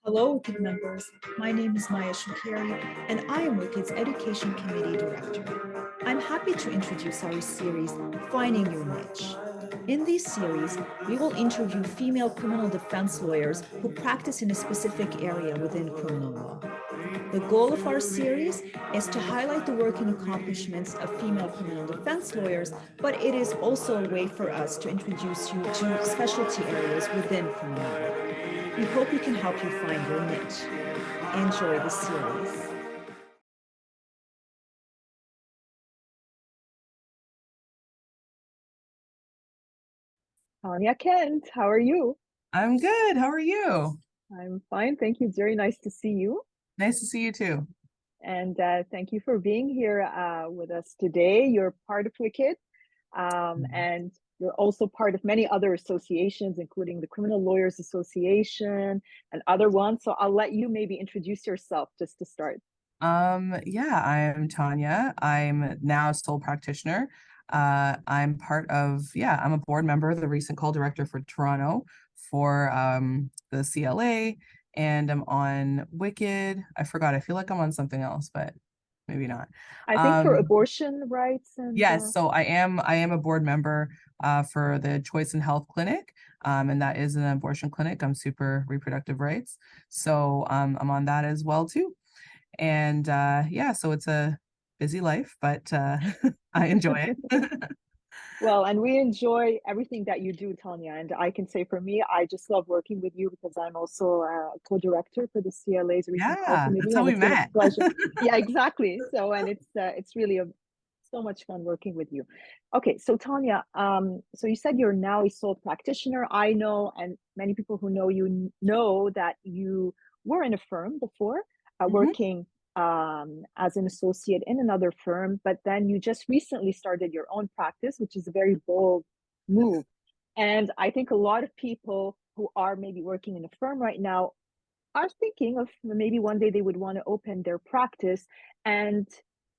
Hello, WiCCD members. My name is Maya Shukairy, and I am WiCCD's Education Committee Director. I'm happy to introduce our series, Finding Your Niche. In this series, we will interview female criminal defense lawyers who practice in a specific area within criminal law. The goal of our series is to highlight the work and accomplishments of female criminal defense lawyers, but it is also a way for us to introduce you to specialty areas within criminal law. We hope we can help you find your niche. Enjoy the series. Tonya Kent, how are you? I'm good. How are you? I'm fine, thank you. It's very nice to see you. Nice to see you too. And thank you for being here with us today. You're part of WiCCD, and you're also part of many other associations, including the Criminal Lawyers Association and other ones. So I'll let you maybe introduce yourself just to start. Yeah, I'm Tonya. I'm now a sole practitioner. I'm part of, I'm a board member, the recent call director for Toronto for the CLA, and I'm on WiCCD. I forgot, I feel like I'm on something else, but maybe not. I think for abortion rights and Yes, so I am a board member for the Choice and Health Clinic, and that is an abortion clinic. I'm super reproductive rights, so I'm on that as well too. And so it's a busy life, but I enjoy it. Well, and we enjoy everything that you do, Tanya. And I can say for me, I just love working with you because I'm also a co-director for the CLA's Recent Call Yeah, that's Committee, how and we it's been a met. pleasure. Yeah, exactly. So, and it's really so much fun working with you. Okay, so Tanya, so you said you're now a sole practitioner. I know, and many people who know you know that you were in a firm before, Mhm. working as an associate in another firm, but then you just recently started your own practice, which is a very bold move. And I think a lot of people who are maybe working in a firm right now are thinking of maybe one day they would want to open their practice. And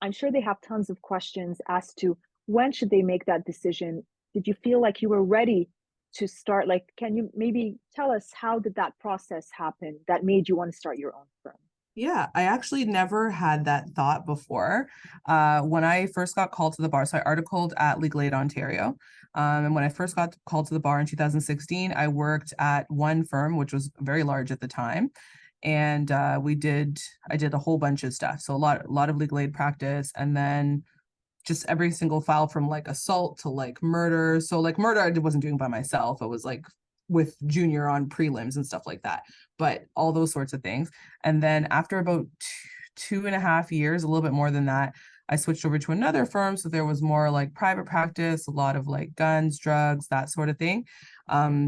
I'm sure they have tons of questions as to when should they make that decision. Did you feel like you were ready to start? Like, can you maybe tell us how did that process happen that made you want to start your own firm? Yeah, I actually never had that thought before. When I first got called to the bar, so I articled at Legal Aid Ontario. And when I first got called to the bar in 2016, I worked at one firm, which was very large at the time. And I did a whole bunch of stuff. So a lot of legal aid practice, and then just every single file from like assault to like murder. So like murder, I wasn't doing by myself. I was like with junior on prelims and stuff like that, but all those sorts of things. And then after about 2.5 years, a little bit more than that, I switched over to another firm. So there was more like private practice, a lot of like guns, drugs, that sort of thing.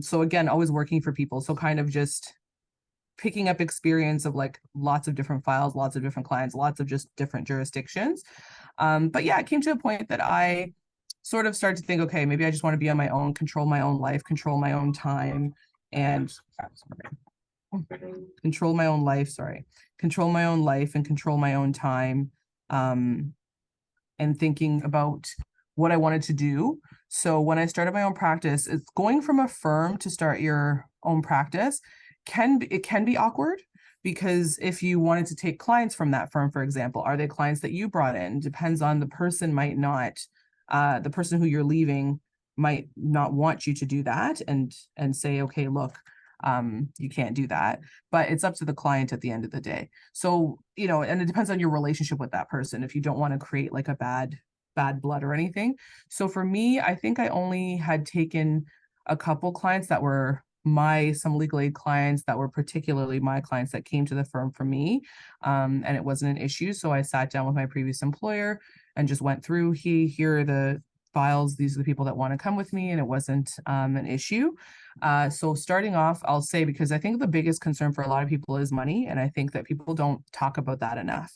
So again, always working for people. So kind of just picking up experience of like lots of different files, lots of different clients, lots of just different jurisdictions. But yeah, it came to a point that I sort of started to think, okay, maybe I just want to be on my own, control my own life, control my own time, and control my own life, sorry, control my own life and control my own time, and thinking about what I wanted to do. So when I started my own practice, it's going from a firm to start your own practice can be awkward, because if you wanted to take clients from that firm, for example, are they clients that you brought in? Depends on the person, might not, the person who you're leaving might not want you to do that and say, okay, look, you can't do that, but it's up to the client at the end of the day. So, and it depends on your relationship with that person, if you don't want to create like a bad blood or anything. So for me, I think I only had taken a couple clients that were some legal aid clients that were particularly my clients that came to the firm for me, and it wasn't an issue. So I sat down with my previous employer and just went through, here are the files, these are the people that want to come with me, and it wasn't an issue. So starting off, I'll say, because I think the biggest concern for a lot of people is money, and I think that people don't talk about that enough.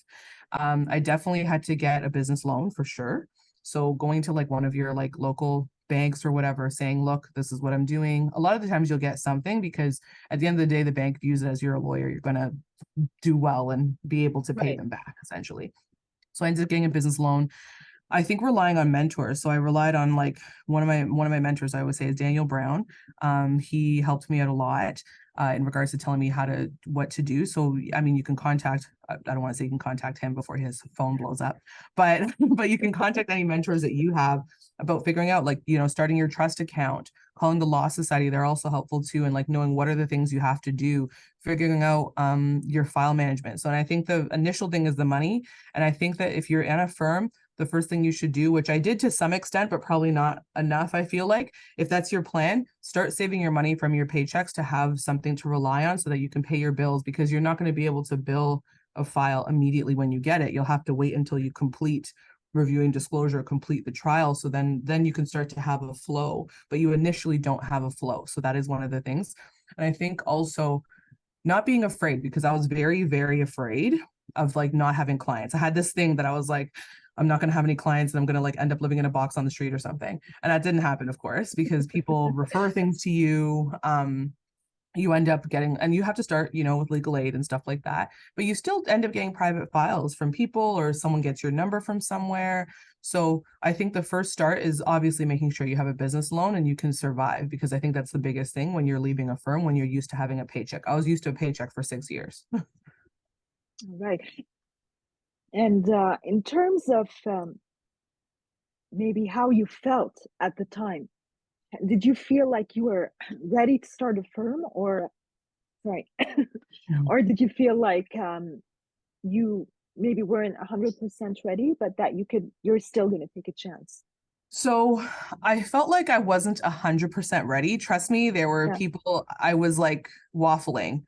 I definitely had to get a business loan for sure. So going to like one of your like local banks or whatever, saying, look, this is what I'm doing. A lot of the times you'll get something, because at the end of the day, the bank views it as you're a lawyer, you're going to do well and be able to pay Right. them back, essentially. So I ended up getting a business loan. I think relying on mentors. So I relied on like one of my mentors, I would say, is Daniel Brown. He helped me out a lot. in regards to telling me what to do. So, I mean, you can contact, I don't want to say you can contact him before his phone blows up, but you can contact any mentors that you have about figuring out, like, starting your trust account, calling the law society. They're also helpful too. And like knowing what are the things you have to do, figuring out your file management. So, and I think the initial thing is the money. And I think that if you're in a firm, the first thing you should do, which I did to some extent, but probably not enough, I feel like, if that's your plan, start saving your money from your paychecks to have something to rely on so that you can pay your bills, because you're not going to be able to bill a file immediately when you get it. You'll have to wait until you complete reviewing disclosure, complete the trial. So then you can start to have a flow, but you initially don't have a flow. So that is one of the things. And I think also not being afraid, because I was very, very afraid of like not having clients. I had this thing that I was like, I'm not going to have any clients and I'm going to like end up living in a box on the street or something. And that didn't happen, of course, because people refer things to you. You end up getting, and you have to start, with legal aid and stuff like that, but you still end up getting private files from people, or someone gets your number from somewhere. So I think the first start is obviously making sure you have a business loan and you can survive, because I think that's the biggest thing when you're leaving a firm, when you're used to having a paycheck. I was used to a paycheck for 6 years. Right. And in terms of maybe how you felt at the time, did you feel like you were ready to start a firm, or sorry, or did you feel like you maybe weren't 100% ready, but that you're still going to take a chance? So I felt like I wasn't 100% ready. Trust me, there were people, I was like waffling.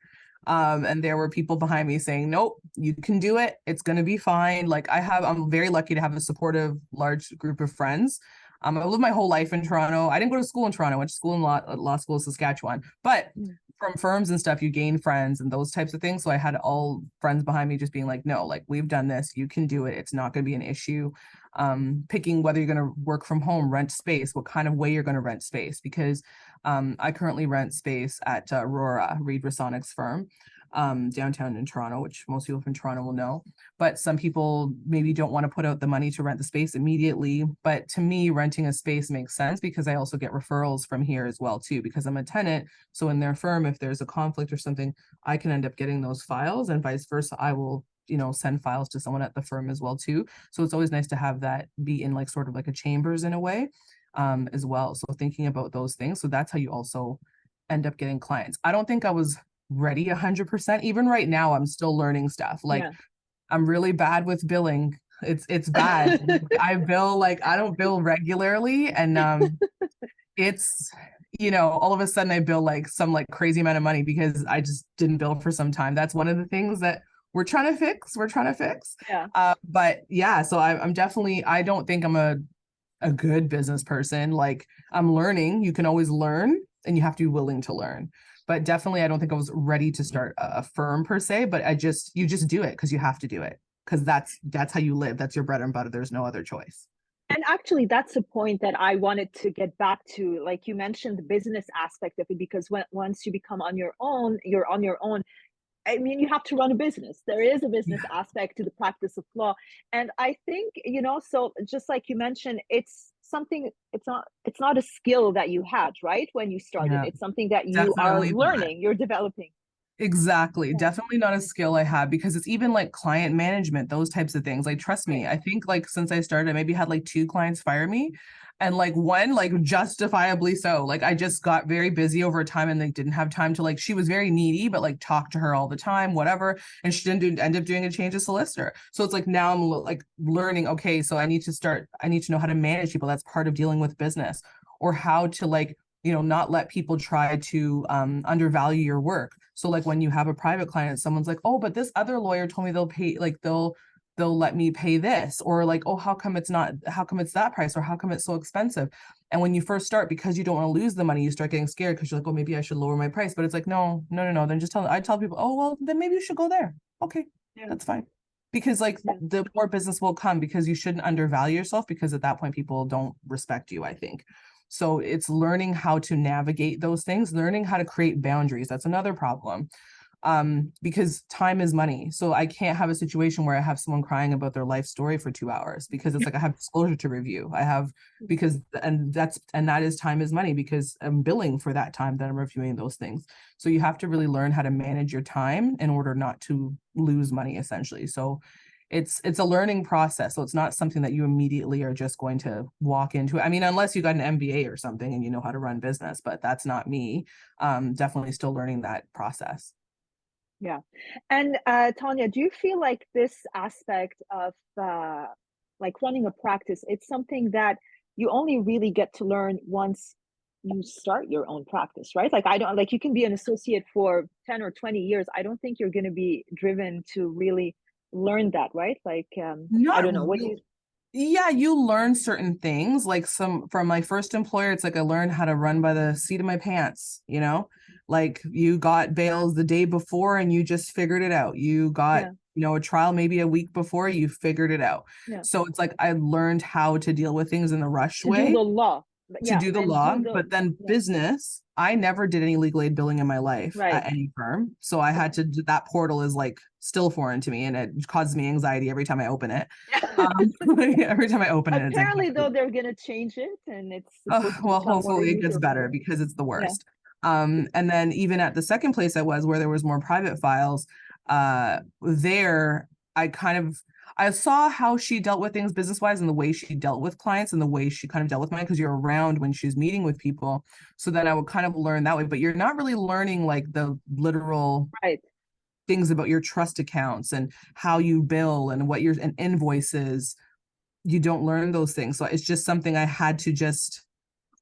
And there were people behind me saying, nope, you can do it. It's going to be fine. Like I'm very lucky to have a supportive, large group of friends. I lived my whole life in Toronto. I didn't go to school in Toronto. I went to school in law school in Saskatchewan, but from firms and stuff, you gain friends and those types of things. So I had all friends behind me just being like, no, like we've done this, you can do it. It's not going to be an issue. Picking whether you're going to work from home, rent space, what kind of way you're going to rent space, because I currently rent space at Aurora, Reed Rasonic's firm, downtown in Toronto, which most people from Toronto will know. But some people maybe don't want to put out the money to rent the space immediately. But to me, renting a space makes sense, because I also get referrals from here as well too, because I'm a tenant. So in their firm, if there's a conflict or something, I can end up getting those files, and vice versa. I will send files to someone at the firm as well too. So it's always nice to have that be in like sort of like a chambers in a way, as well. So thinking about those things. So that's how you also end up getting clients. I don't think I was ready 100%. Even right now, I'm still learning stuff. Like I'm really bad with billing. It's bad. I don't bill regularly, and it's all of a sudden I bill like some like crazy amount of money because I just didn't bill for some time. That's one of the things that we're trying to fix. But yeah, so I'm definitely, I don't think I'm a good business person. Like I'm learning. You can always learn, and you have to be willing to learn. But definitely, I don't think I was ready to start a firm per se, but you just do it because you have to do it, because that's how you live. That's your bread and butter. There's no other choice. And actually, that's a point that I wanted to get back to. Like you mentioned, the business aspect of it, because once you become on your own, you're on your own. I mean, you have to run a business. There is a business aspect to the practice of law. And I think, so just like you mentioned, it's something, it's not a skill that you had, right? When you started, it's something that you are learning, you're developing. Exactly. Definitely not a skill I have, because it's even like client management, those types of things. Like, trust me, I think like since I started, I maybe had like 2 clients fire me, and like one, like justifiably so. Like I just got very busy over time, and they didn't have time to, like, she was very needy, but like talk to her all the time, whatever. And she didn't end up doing a change of solicitor. So it's like now I'm like learning, okay, so I need to know how to manage people. That's part of dealing with business, or how to like, not let people try to undervalue your work. So like when you have a private client, someone's like, oh, but this other lawyer told me they'll pay, like they'll let me pay this, or like, oh, how come it's that price, or how come it's so expensive? And when you first start, because you don't want to lose the money, you start getting scared, because you're like, oh, maybe I should lower my price. But it's like, no. Then I tell people, oh, well, then maybe you should go there. Okay, that's fine. Because like the more business will come, because you shouldn't undervalue yourself, because at that point people don't respect you, I think. So it's learning how to navigate those things, learning how to create boundaries. That's another problem. because time is money. So I can't have a situation where I have someone crying about their life story for 2 hours, because it's like I have disclosure to review. I have, because, and that is time is money, because I'm billing for that time that I'm reviewing those things. So you have to really learn how to manage your time in order not to lose money, essentially. So it's a learning process. So it's not something that you immediately are just going to walk into. I mean, unless you got an MBA or something and you know how to run business, but that's not me. Definitely still learning that process. Yeah. And Tonya, do you feel like this aspect of like running a practice, it's something that you only really get to learn once you start your own practice, right? Like I don't, like you can be an associate for 10 or 20 years. I don't think you're going to be driven to really learn that, right? Like I Not don't know. What do really. you? Yeah, you learn certain things. Like from my first employer, it's like I learned how to run by the seat of my pants, you know? Like you got bails the day before and you just figured it out. You got, Yeah. you know, a trial maybe a week before, you figured it out. Yeah. So it's like I learned how to deal with things in the rush To do way, the law. to Yeah. do the And law, do the, but then yeah. business, I never did any legal aid billing in my life Right. at any firm. So I had to do that. Portal is like still foreign to me and it causes me anxiety every time I open it. Every time I open it, it's Apparently, though, anxiety. they're going to change it and it's Oh, supposed to well, become more hopefully it gets user better friendly. because it's the Yeah. worst. And then even at the second place I was, where there was more private files, there I saw how she dealt with things business wise and the way she dealt with clients and the way she kind of dealt with mine, because you're around when she's meeting with people. So then I would kind of learn that way, but you're not really learning like the literal Right. things about your trust accounts and how you bill and what your and invoices. You don't learn those things. So it's just something I had to just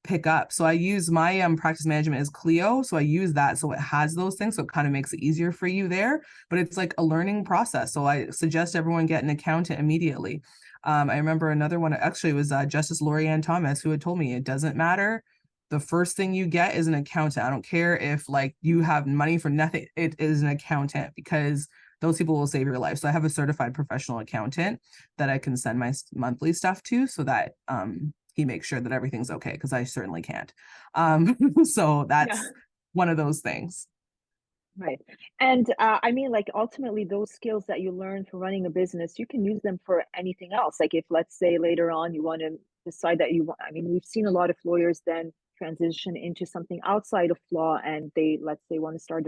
pick up. So I use my practice management as Clio. So I use that. So it has those things. So it kind of makes it easier for you there, but it's like a learning process. So I suggest everyone get an accountant immediately. I remember another one, actually it was Justice Lorianne Thomas, who had told me it doesn't matter. The first thing you get is an accountant. I don't care if like you have money for nothing. It is an accountant, because those people will save your life. So I have a certified professional accountant that I can send my monthly stuff to, so that he makes sure that everything's okay, because I certainly can't. So that's one of those things. Right. And I mean, like ultimately, those skills that you learn for running a business, you can use them for anything else. Like if, let's say, later on you want to decide that you want, I mean, we've seen a lot of lawyers then transition into something outside of law and they, let's say, want to start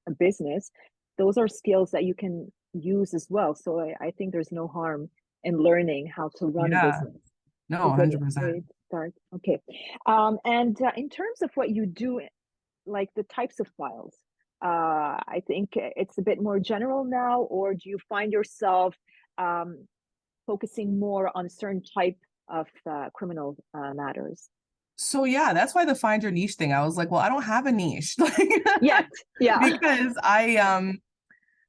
a business. Those are skills that you can use as well. So I think there's no harm in learning how to run a Yeah, business. no, A good 100%. way to start. Okay. And in terms of what you do, like the types of files, I think it's a bit more general now, or do you find yourself focusing more on a certain type of criminal matters? So yeah, that's why the find your niche thing, I was like, well, I don't have a niche. Yet, yeah. Because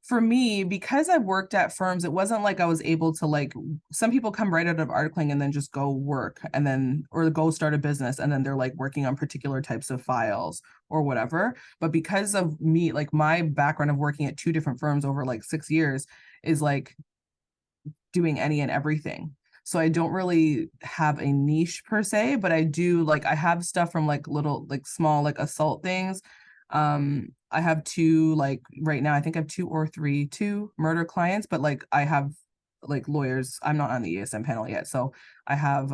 for me, because I've worked at firms, it wasn't like I was able to, like, some people come right out of articling and then just go work and then, or go start a business and then they're like working on particular types of files or whatever. But because of me, like my background of working at 2 different firms over like 6 years is like doing any and everything. So I don't really have a niche per se, but I do, like, I have stuff from like little, like small, like assault things. I have 2, like right now, I think I have 2 murder clients, but like I have like lawyers. I'm not on the ESM panel yet. So I have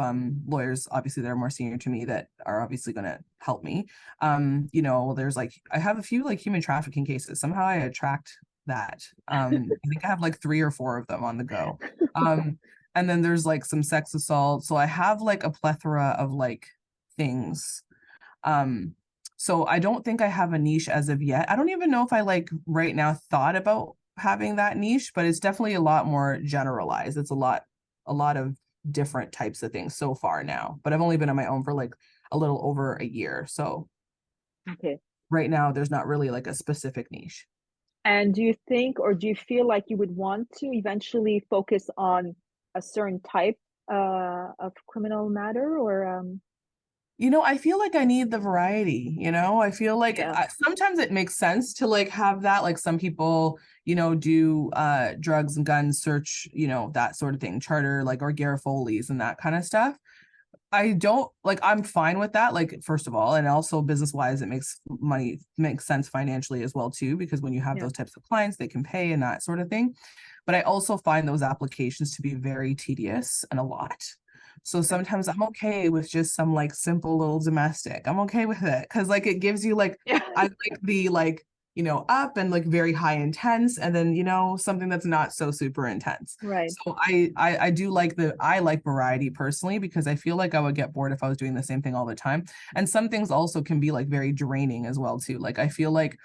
lawyers, obviously, that are more senior to me that are obviously going to help me. You know, there's like, I have a few like human trafficking cases. Somehow I attract that. I think I have like 3 or 4 of them on the go. And then there's like some sex assault. So I have like a plethora of like things. So I don't think I have a niche as of yet. I don't even know if I like right now thought about having that niche, but it's definitely a lot more generalized. It's a lot of different types of things so far now, but I've only been on my own for like a little over a year. So Okay. right now there's not really like a specific niche. And do you think, or do you feel like you would want to eventually focus on a certain type of criminal matter, or You know, I feel like I need the variety, you know? I feel like yeah, sometimes it makes sense to like have that, like some people, you know, do drugs and guns search, you know, that sort of thing, charter like or Garifoldi's and that kind of stuff. I don't like, I'm fine with that. Like, first of all, and also business wise, it makes sense financially as well, too, because when you have Yeah. those types of clients, they can pay and that sort of thing. But I also find those applications to be very tedious and a lot. So sometimes I'm okay with just some like simple little domestic. I'm okay with it because like it gives you like, Yeah. I like the like, up and like very high intense, and then something that's not so super intense. Right. So I do like I like variety personally, because I feel like I would get bored if I was doing the same thing all the time. And some things also can be like very draining as well too. Like I feel like,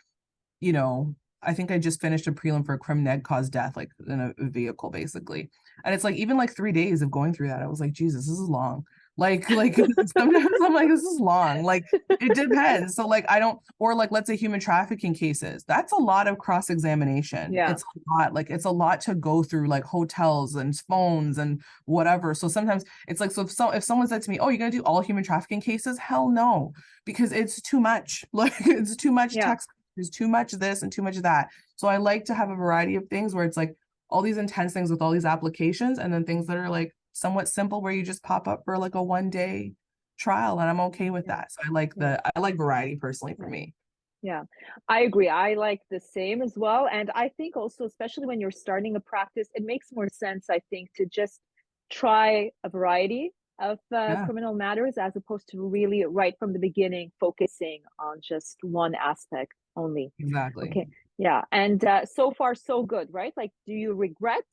you know, I think I just finished a prelim for a crim neg cause death, like in a vehicle, basically. And it's like even like 3 days of going through that, I was like, Jesus, this is long. Like sometimes I'm like, this is long. Like it depends. So like I don't, or like let's say human trafficking cases. That's a lot of cross-examination. Yeah. It's a lot, like it's a lot to go through, like hotels and phones and whatever. So sometimes it's like, so if someone said to me, oh, you're gonna do all human trafficking cases? Hell no, because it's too much. Like it's too much Yeah. text. There's too much of this and too much of that. So I like to have a variety of things where it's like all these intense things with all these applications, and then things that are like somewhat simple where you just pop up for like a 1 day trial, and I'm okay with that. So I like variety personally for me. Yeah, I agree. I like the same as well. And I think also, especially when you're starting a practice, it makes more sense, I think, to just try a variety of Yeah, criminal matters as opposed to really right from the beginning focusing on just one aspect only. exactly. Okay. Yeah. And so far, so good, right? Like, do you regret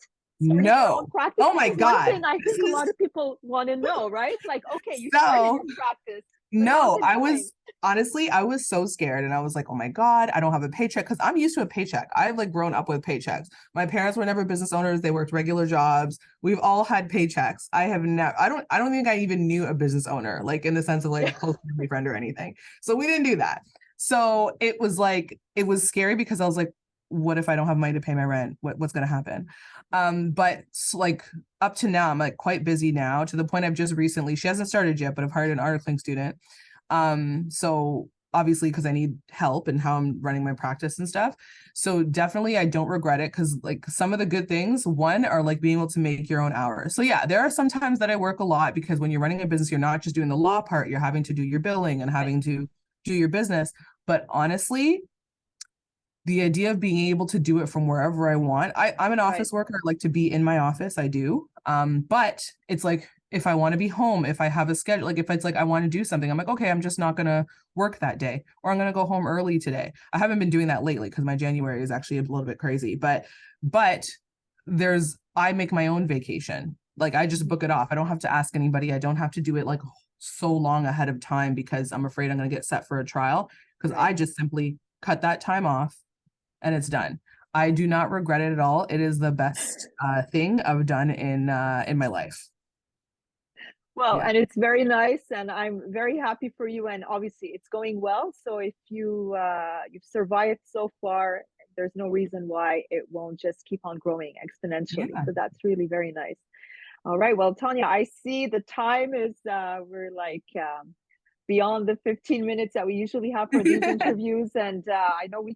starting your own No. practice? Oh This my is one God. thing I This think a lot is of people want to know, right? Like, okay, you started so your practice, but how's No, it going? I was so scared, and I was like, oh my God, I don't have a paycheck, because I'm used to a paycheck. I've like grown up with paychecks. My parents were never business owners. They worked regular jobs. We've all had paychecks. I don't think I even knew a business owner, like in the sense of like a close family friend or anything. So we didn't do that. So it was like, it was scary because I was like, what if I don't have money to pay my rent? What's going to happen? But like up to now, I'm like quite busy now, to the point I've just recently, she hasn't started yet, but I've hired an articling student. So obviously, because I need help in how I'm running my practice and stuff. So definitely I don't regret it, because like some of the good things, one, are like being able to make your own hours. So yeah, there are some times that I work a lot, because when you're running a business, you're not just doing the law part, you're having to do your billing and having to do your business. But honestly, the idea of being able to do it from wherever I want. I'm an Right. office worker. I like to be in my office. I do. But it's like, if I want to be home, if I have a schedule, like if it's like I want to do something, I'm like, okay, I'm just not gonna work that day, or I'm gonna go home early today. I haven't been doing that lately because my January is actually a little bit crazy. But I make my own vacation. Like I just book it off. I don't have to ask anybody. I don't have to do it like so long ahead of time because I'm afraid I'm gonna get set for a trial. Because Right. I just simply cut that time off and it's done. I do not regret it at all. It is the best thing I've done in my life. Well, Yeah. and it's very nice, and I'm very happy for you. And obviously, it's going well. So if you've survived so far, there's no reason why it won't just keep on growing exponentially. Yeah. So that's really very nice. All right. Well, Tonya, I see the time is we're like beyond the 15 minutes that we usually have for these interviews, and I know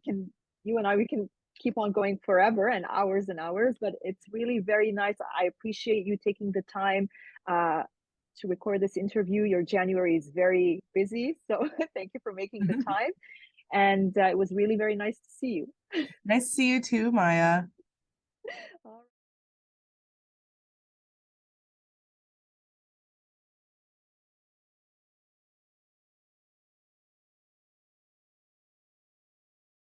you and I, we can keep on going forever and hours. But it's really very nice. I appreciate you taking the time. Uh, to record this interview. Your January is very busy, so thank you for making the time. And it was really very nice to see you. Nice to see you too, Maya.